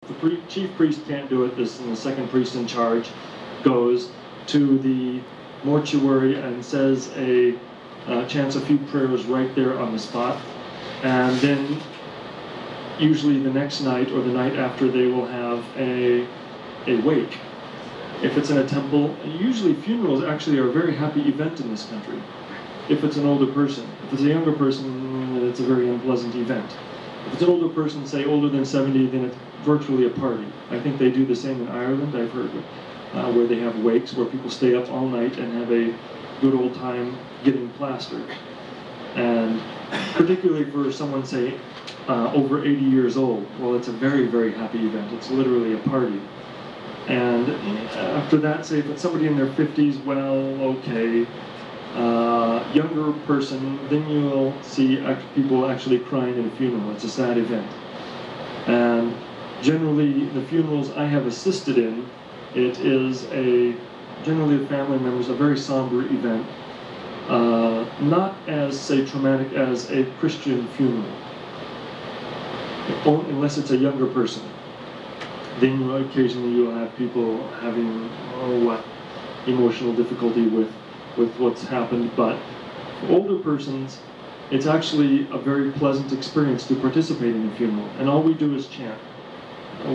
the chief priest can't do it, this and the second priest in charge goes to the mortuary and says chants a few prayers right there on the spot, and then usually the next night or the night after they will have a wake. If it's in a temple, usually funerals actually are a very happy event in this country. If it's an older person. If it's a younger person, it's a very unpleasant event. If it's an older person, say older than 70, then it's virtually a party. I think they do the same in Ireland, I've heard, where they have wakes where people stay up all night and have a good old time getting plastered. And particularly for someone, say, over 80 years old, well, it's a very, very happy event. It's literally a party. And after that, say if it's somebody in their 50s, well, okay. Younger person, then you'll see people actually crying in a funeral. It's a sad event. And generally, the funerals I have assisted in, it is generally the family members, a very somber event. Not as, say, traumatic as a Christian funeral, unless it's a younger person. Then occasionally you'll have people having, emotional difficulty with what's happened, but for older persons, it's actually a very pleasant experience to participate in a funeral, and all we do is chant.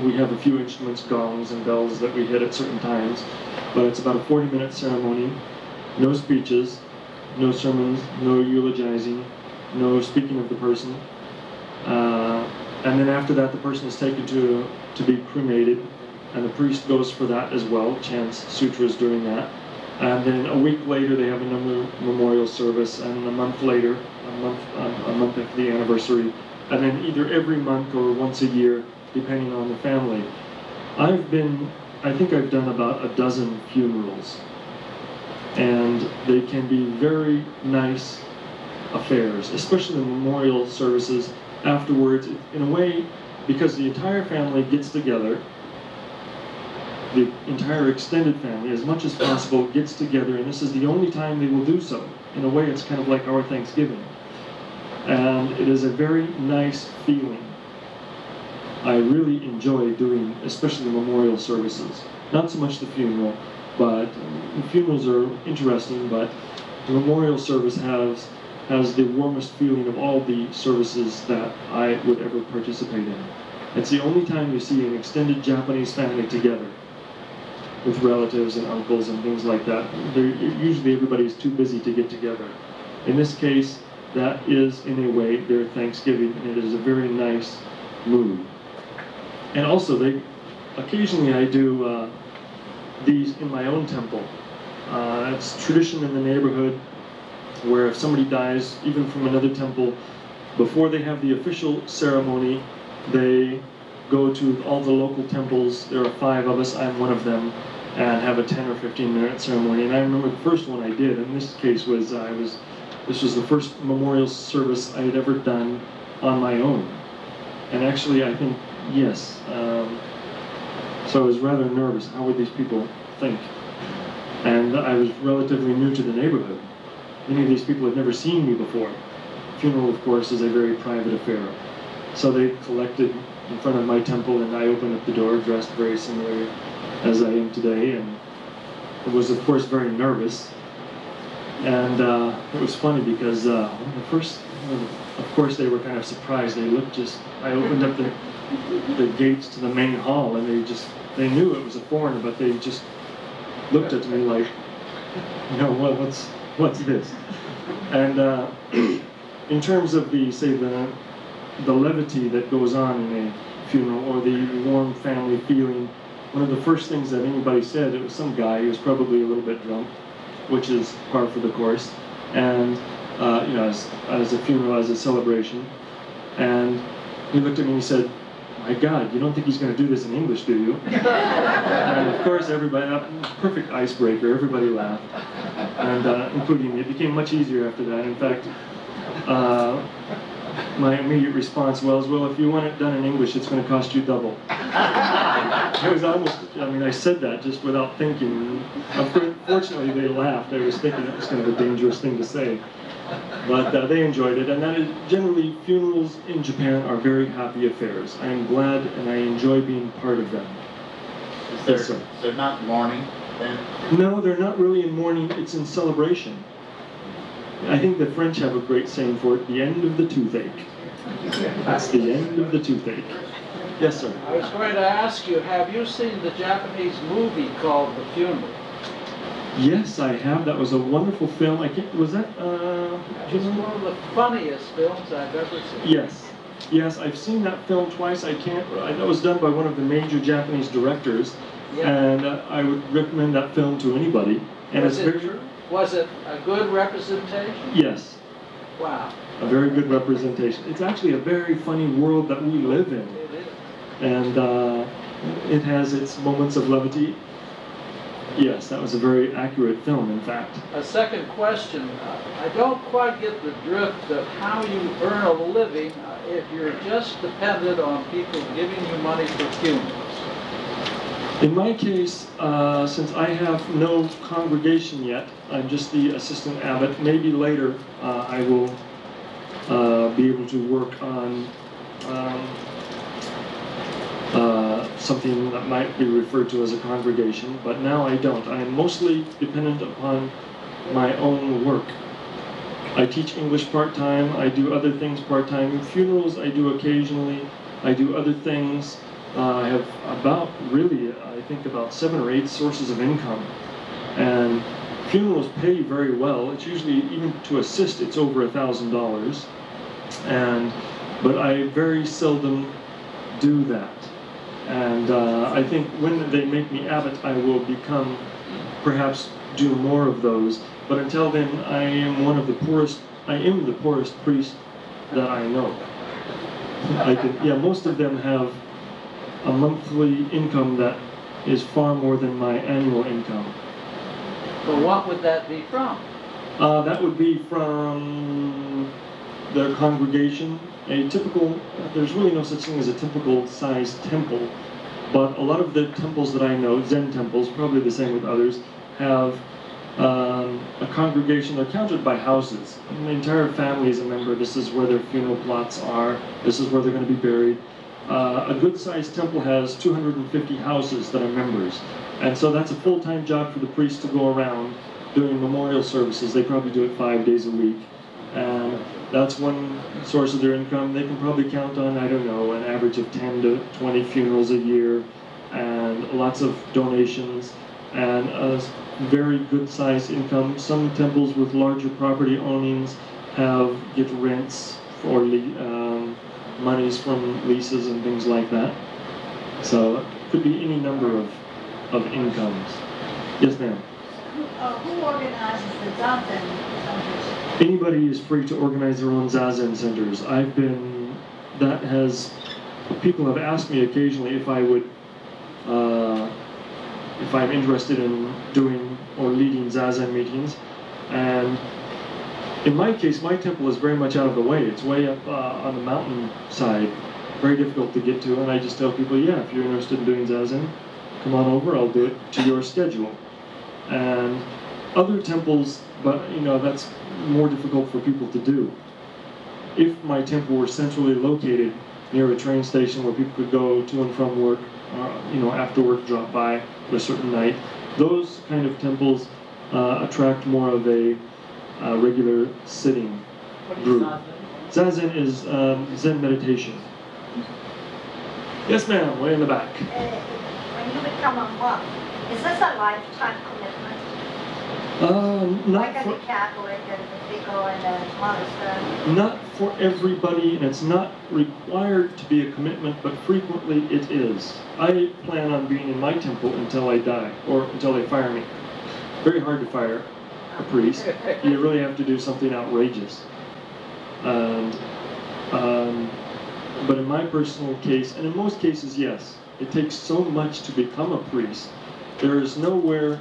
We have a few instruments, gongs and bells that we hit at certain times, but it's about a 40-minute ceremony, no speeches, no sermons, no eulogizing, no speaking of the person, and then after that the person is taken to be cremated, and the priest goes for that as well, chants sutras during that. And then a week later, they have another memorial service, and a month later, a month after the anniversary, and then either every month or once a year, depending on the family. I think I've done about a dozen funerals, and they can be very nice affairs, especially the memorial services afterwards. In a way, because the entire family gets together, the entire extended family, as much as possible, gets together, and this is the only time they will do so. In a way, it's kind of like our Thanksgiving. And it is a very nice feeling. I really enjoy doing, especially the memorial services. Not so much the funeral, but funerals are interesting, but the memorial service has the warmest feeling of all the services that I would ever participate in. It's the only time you see an extended Japanese family together, with relatives and uncles and things like that. Usually everybody's too busy to get together. In this case, that is, in a way, their Thanksgiving, and it is a very nice mood. And also, occasionally I do these in my own temple. It's tradition in the neighborhood where if somebody dies, even from another temple, before they have the official ceremony, they go to all the local temples. There are 5 of us, I'm one of them, and have a 10 or 15-minute ceremony. And I remember the first one I did, in this case this was the first memorial service I had ever done on my own. And actually, I think, yes. So I was rather nervous. How would these people think? And I was relatively new to the neighborhood. Many of these people had never seen me before. Funeral, of course, is a very private affair. So they collected in front of my temple, and I opened up the door, dressed very similar as I am today, and it was, of course, very nervous. And it was funny because of course, they were kind of surprised. I opened up the gates to the main hall, and they knew it was a foreigner, but they just looked at me like, what's this? And in terms of the levity that goes on in a funeral, or the warm family feeling, one of the first things that anybody said, it was some guy who was probably a little bit drunk, which is par for the course, and as a funeral, as a celebration, and he looked at me and he said, "My God, you don't think he's going to do this in English, do you?" And of course, everybody, perfect icebreaker, everybody laughed, and including me. It became much easier after that. In fact, my immediate response was, "Well, if you want it done in English, it's going to cost you double." It was almost, I said that just without thinking. Fortunately, they laughed. I was thinking it was kind of a dangerous thing to say. But they enjoyed it, and that is generally funerals in Japan are very happy affairs. I am glad and I enjoy being part of them. Is they're not mourning then? No, they're not really in mourning, it's in celebration. I think the French have a great saying for it, the end of the toothache. That's the end of the toothache. Yes, sir. I was going to ask you, have you seen the Japanese movie called The Funeral? Yes, I have. That was a wonderful film. I can't, was that, It's one of the funniest films I've ever seen. Yes. Yes, I've seen that film twice. That was done by one of the major Japanese directors, Yeah. and I would recommend that film to anybody. And Was it a good representation? Yes. Wow. A very good representation. It's actually a very funny world that we live in. It is. And it has its moments of levity. Yes, that was a very accurate film, in fact. A second question. I don't quite get the drift of how you earn a living if you're just dependent on people giving you money for funerals. In my case, since I have no congregation yet, I'm just the assistant abbot. Maybe later I will be able to work on something that might be referred to as a congregation, but now I don't. I am mostly dependent upon my own work. I teach English part-time, I do other things part-time. Funerals I do occasionally, I do other things. I have I think about 7 or 8 sources of income. And funerals pay very well. It's usually, even to assist, it's over $1,000. But I very seldom do that. And I think when they make me abbot, I will perhaps do more of those. But until then, I am the poorest priest that I know. Most of them have a monthly income that is far more than my annual income. But what would that be from? That would be from their congregation. There's really no such thing as a typical sized temple, but a lot of the temples that I know, Zen temples, probably the same with others, have a congregation. They're counted by houses. And the entire family is a member. This is where their funeral plots are. This is where they're going to be buried. A good-sized temple has 250 houses that are members. And so that's a full-time job for the priest to go around doing memorial services. They probably do it 5 days a week. And that's one source of their income. They can probably count on, I don't know, an average of 10 to 20 funerals a year, and lots of donations, and a very good-sized income. Some temples with larger property ownings get rents or monies from leases and things like that. So it could be any number of incomes. Yes, ma'am. Who organizes the Zazen centers? Anybody is free to organize their own Zazen centers. People have asked me occasionally if I'm interested in doing or leading Zazen meetings, and in my case, my temple is very much out of the way. It's way up on the mountain side, very difficult to get to, and I just tell people, yeah, if you're interested in doing Zazen, come on over, I'll do it to your schedule. And other temples, but that's more difficult for people to do. If my temple were centrally located near a train station where people could go to and from work, after work drop by for a certain night, those kind of temples attract more of a regular sitting group. Zazen is Zen meditation. Yes, ma'am, way in the back. When you become a monk, is this a lifetime commitment? Like as a Catholic and if they go in a monastery? Not for everybody, and it's not required to be a commitment, but frequently it is. I plan on being in my temple until I die, or until they fire me. Very hard to fire a priest. You really have to do something outrageous. And, but in my personal case, and in most cases, yes, it takes so much to become a priest. There's nowhere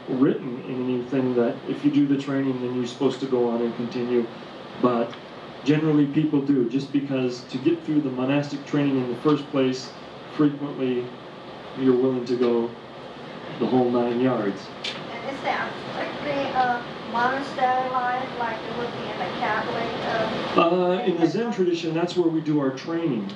written in anything that if you do the training, then you're supposed to go on and continue. But generally people do, just because to get through the monastic training in the first place, frequently you're willing to go the whole 9 yards. And is that strictly a monastery life, like it would be in a Catholic? In the Zen tradition, that's where we do our training.